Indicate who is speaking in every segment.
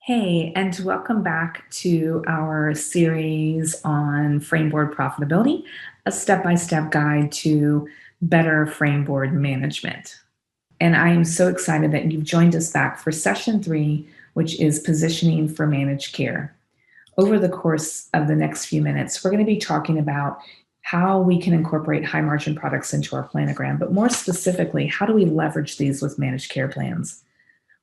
Speaker 1: Hey, and welcome back to our series on Frameboard Profitability, a step-by-step guide to better Frameboard management. And I am so excited that you've joined us back for session 3, which is positioning for managed care. Over the course of the next few minutes, we're going to be talking about how we can incorporate high margin products into our planogram, but more specifically, how do we leverage these with managed care plans?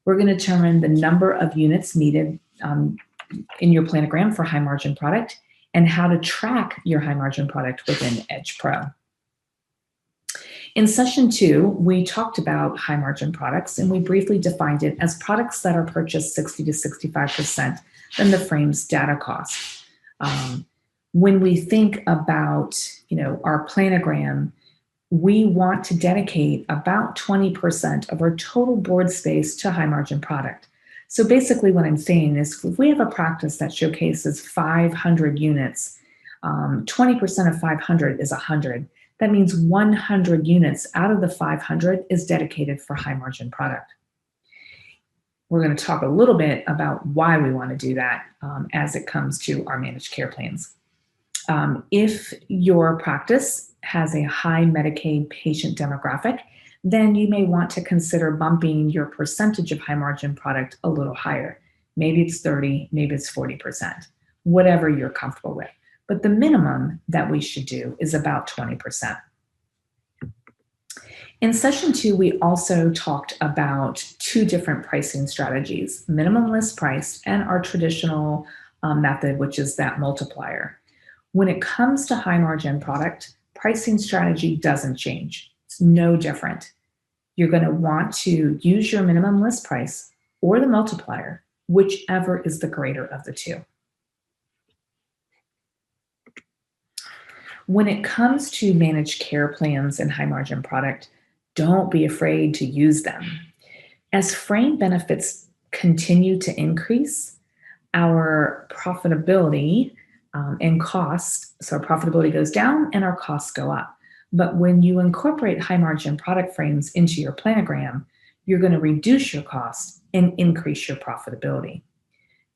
Speaker 1: We're going to determine the number of units needed in your planogram for high margin product and how to track your high margin product within Edge Pro. In session 2, we talked about high margin products and we briefly defined it as products that are purchased 60 to 65% than the frame's data cost. When we think about our planogram, we want to dedicate about 20% of our total board space to high margin product. So basically what I'm saying is if we have a practice that showcases 500 units, 20% of 500 is 100. That means 100 units out of the 500 is dedicated for high margin product. We're going to talk a little bit about why we want to do that as it comes to our managed care plans. If your practice has a high Medicaid patient demographic, then you may want to consider bumping your percentage of high margin product a little higher. Maybe it's 30, maybe it's 40%, whatever you're comfortable with. But the minimum that we should do is about 20%. In session 2, we also talked about 2 different pricing strategies, minimum list price and our traditional method, which is that multiplier. When it comes to high margin product, pricing strategy doesn't change. It's no different. You're going to want to use your minimum list price or the multiplier, whichever is the greater of the 2. When it comes to managed care plans and high margin product, don't be afraid to use them. As frame benefits continue to increase, our profitability and cost, so our profitability goes down and our costs go up. But when you incorporate high margin product frames into your planogram, you're going to reduce your cost and increase your profitability.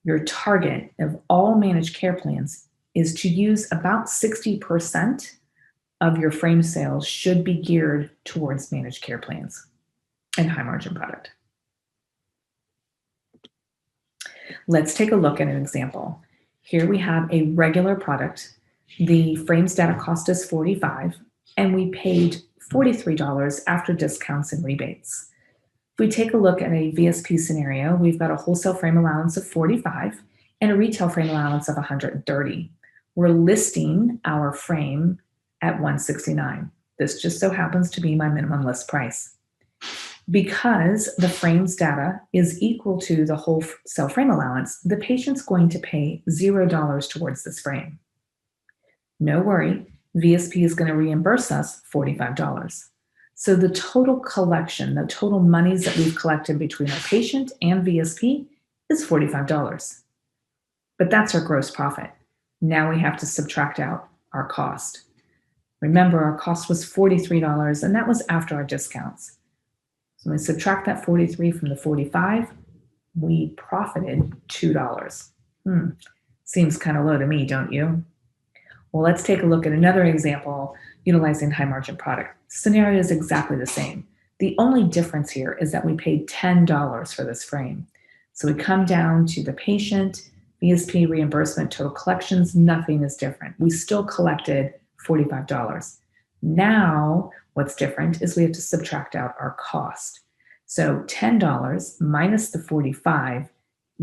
Speaker 1: Your target of all managed care plans is to use about 60% of your frame sales should be geared towards managed care plans and high margin product. Let's take a look at an example. Here we have a regular product. The frame's data cost is $45, and we paid $43 after discounts and rebates. If we take a look at a VSP scenario, we've got a wholesale frame allowance of $45 and a retail frame allowance of $130. We're listing our frame at $169. This just so happens to be my minimum list price. Because the frame's data is equal to the wholesale frame allowance, the patient's going to pay $0 towards this frame. No worry, VSP is going to reimburse us $45. So the total collection, the total monies that we've collected between our patient and VSP is $45. But that's our gross profit. Now we have to subtract out our cost. Remember, our cost was $43, and that was after our discounts. So when we subtract that 43 from the 45, we profited $2. Seems kind of low to me, don't you? Well, let's take a look at another example utilizing high margin product. Scenario is exactly the same. The only difference here is that we paid $10 for this frame. So we come down to the patient, VSP reimbursement, total collections, nothing is different. We still collected $45. Now, what's different is we have to subtract out our cost. So $10 minus the 45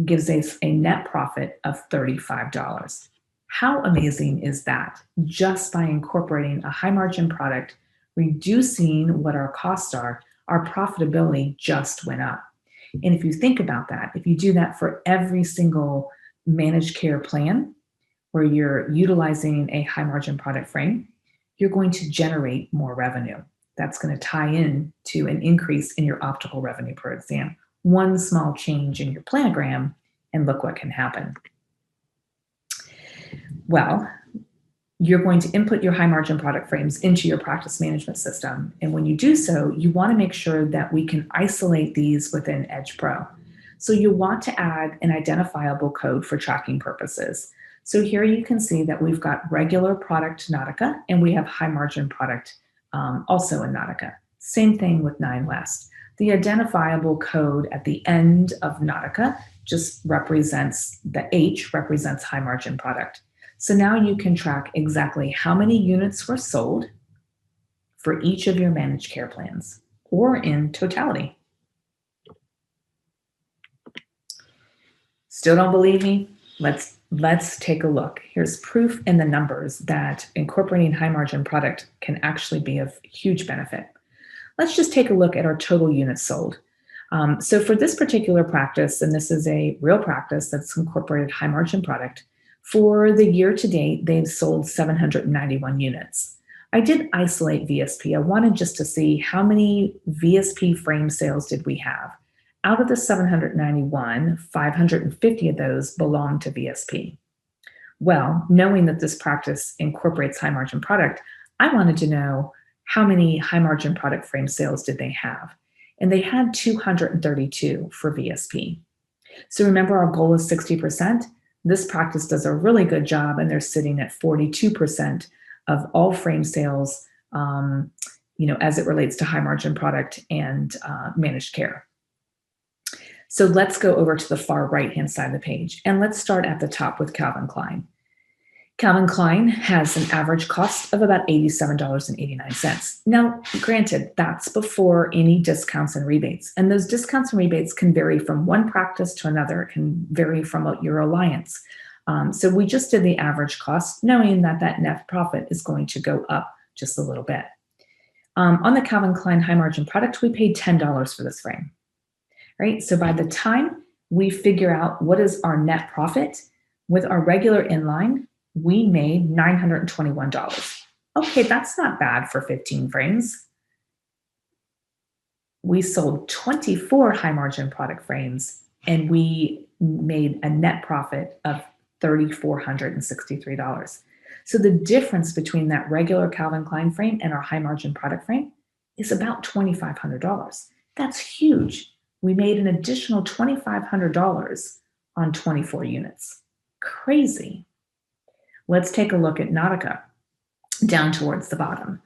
Speaker 1: gives us a net profit of $35. How amazing is that? Just by incorporating a high margin product, reducing what our costs are, our profitability just went up. And if you think about that, if you do that for every single managed care plan where you're utilizing a high margin product frame, you're going to generate more revenue. That's going to tie in to an increase in your optical revenue per exam. One small change in your planogram, and look what can happen. Well, you're going to input your high margin product frames into your practice management system. And when you do so, you want to make sure that we can isolate these within Edge Pro. So you'll want to add an identifiable code for tracking purposes. So here you can see that we've got regular product Nautica and we have high margin product also in Nautica. Same thing with 9 West. The identifiable code at the end of Nautica just represents, the H represents high margin product. So now you can track exactly how many units were sold for each of your managed care plans or in totality. Still don't believe me? Let's take a look. Here's proof in the numbers that incorporating high margin product can actually be of huge benefit. Let's just take a look at our total units sold. So for this particular practice, and this is a real practice that's incorporated high margin product, for the year to date, they've sold 791 units. I did isolate VSP. I wanted just to see how many VSP frame sales did we have. Out of the 791, 550 of those belong to VSP. Well, knowing that this practice incorporates high margin product, I wanted to know how many high margin product frame sales did they have? And they had 232 for VSP. So remember, our goal is 60%. This practice does a really good job, and they're sitting at 42% of all frame sales, as it relates to high margin product and managed care. So let's go over to the far right-hand side of the page, and let's start at the top with Calvin Klein. Calvin Klein has an average cost of about $87.89. Now, granted, that's before any discounts and rebates. And those discounts and rebates can vary from one practice to another. It can vary from your alliance. So we just did the average cost, knowing that that net profit is going to go up just a little bit. On the Calvin Klein high margin product, we paid $10 for this frame, right? So by the time we figure out what is our net profit with our regular inline, we made $921. Okay, that's not bad for 15 frames. We sold 24 high margin product frames and we made a net profit of $3,463. So the difference between that regular Calvin Klein frame and our high margin product frame is about $2,500. That's huge. We made an additional $2,500 on 24 units. Crazy. Let's take a look at Nautica down towards the bottom.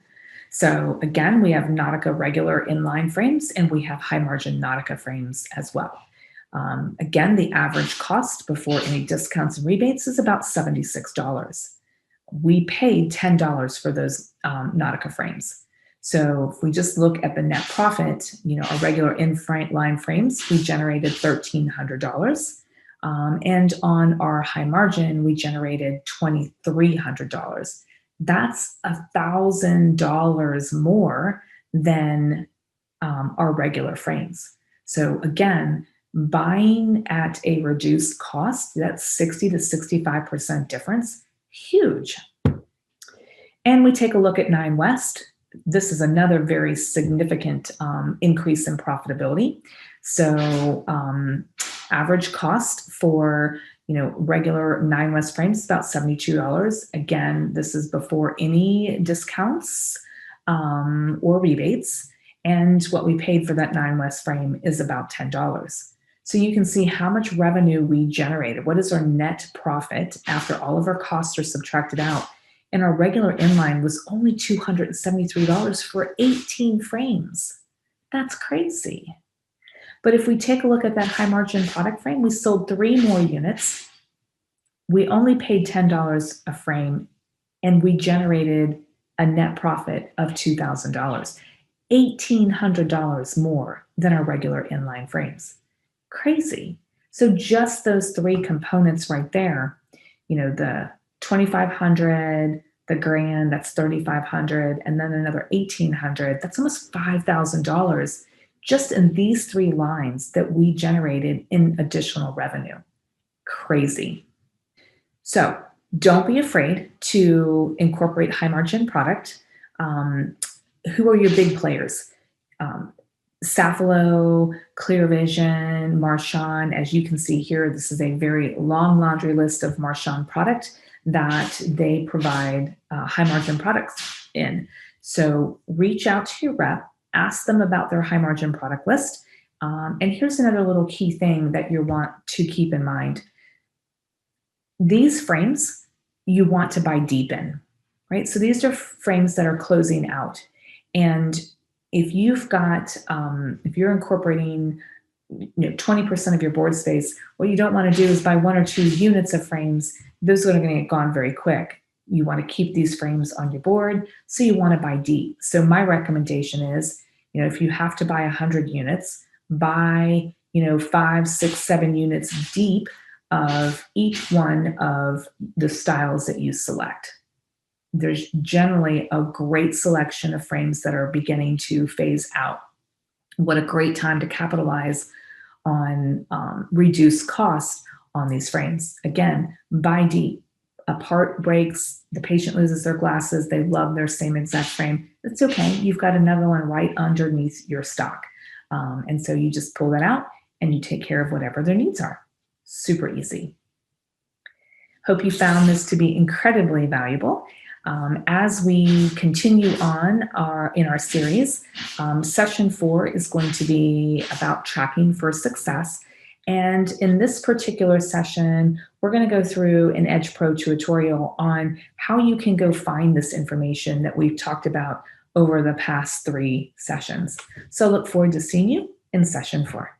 Speaker 1: So again, we have Nautica regular inline frames and we have high margin Nautica frames as well. Again, the average cost before any discounts and rebates is about $76. We paid $10 for those Nautica frames. So if we just look at the net profit, our regular inline frames, we generated $1,300. And on our high margin, we generated $2,300. That's $1,000 more than our regular frames. So again, buying at a reduced cost, that's 60 to 65% difference, huge. And we take a look at 9 West. This is another very significant increase in profitability. So average cost for regular 9 West frames is about $72. Again, this is before any discounts or rebates. And what we paid for that 9 West frame is about $10. So you can see how much revenue we generated. What is our net profit after all of our costs are subtracted out? And our regular inline was only $273 for 18 frames. That's crazy. But if we take a look at that high margin product frame, we sold 3 more units. We only paid $10 a frame and we generated a net profit of $2,000, $1,800 more than our regular inline frames. Crazy. So just those 3 components right there, the $2,500, the grand, that's $3,500, and then another $1,800, that's almost $5,000 just in these 3 lines that we generated in additional revenue. Crazy. So don't be afraid to incorporate high margin product. Who are your big players? Safilo, Clear Vision, Marchand. As you can see here, this is a very long laundry list of Marchand product that they provide high margin products in. So reach out to your rep, ask them about their high margin product list, And here's another little key thing that you want to keep in mind. These frames you want to buy deep in, right? So these are frames that are closing out. And if if you're incorporating 20% of your board space, what you don't want to do is buy 1 or 2 units of frames. Those are going to get gone very quick. You want to keep these frames on your board, so you want to buy deep. So my recommendation is, if you have to buy 100 units, buy 5, 6, 7 units deep of each one of the styles that you select. There's generally a great selection of frames that are beginning to phase out. What a great time to capitalize on reduced costs on these frames. Again, buy deep. A part breaks, the patient loses their glasses, they love their same exact frame. It's okay. You've got another one right underneath your stock. And so you just pull that out and you take care of whatever their needs are. Super easy. Hope you found this to be incredibly valuable. As we continue on in our series, session 4 is going to be about tracking for success. And in this particular session, we're going to go through an Edge Pro tutorial on how you can go find this information that we've talked about over the past 3 sessions. So look forward to seeing you in session 4.